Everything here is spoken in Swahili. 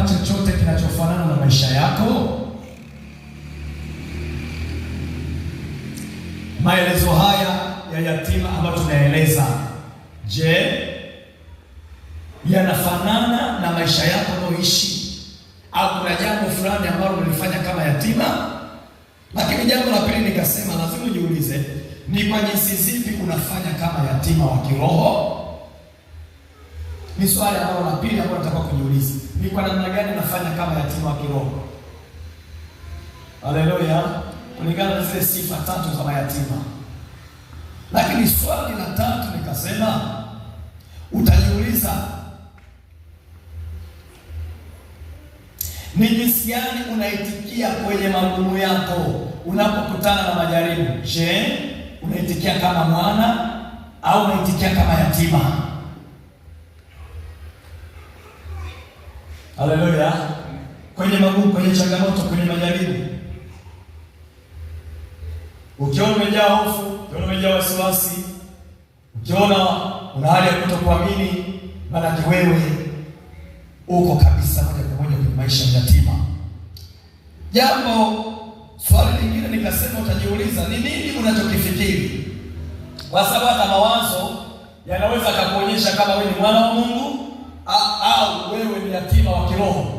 chochote kinachofanana na maisha yako? Maelezo haya ya yatima ambayo tunaeleza, je, yanafanana na maisha yako unaoishi, au kuna jambo fulani ambalo ulifanya kama yatima? Lakini jambo la pili nikasema lazima ujiulize, ni kwa jinsi zipi unafanya kama yatima wa kiroho? Ni swali ambalo la pili ambalo nataka kujiuliza, ni kwa namna gani nafanya kama yatima wa kiroho? Haleluya, kulingana na zile sifa tatu za mayatima. Lakini swali la tatu nikasema, utajiuliza ni jinsi gani unaitikia kwenye magumu yako unapokutana na majaribu. Je, unaitikia kama mwana au unaitikia kama yatima? Haleluya. Kwenye magumu, kwenye changamoto, kwenye majaribu, ukiona umejaa hofu, ukiona umejaa wasiwasi, ukiona una hali ya kutokuamini, maana wewe uko kabisa moja kwa moja kwenye maisha ya yatima. Jambo swali lingine nikasema utajiuliza, ni nini unachokifikiri? Kwa sababu hata mawazo yanaweza kukuonyesha kama wewe ni mwana wa Mungu au wewe ni yatima wa kiroho.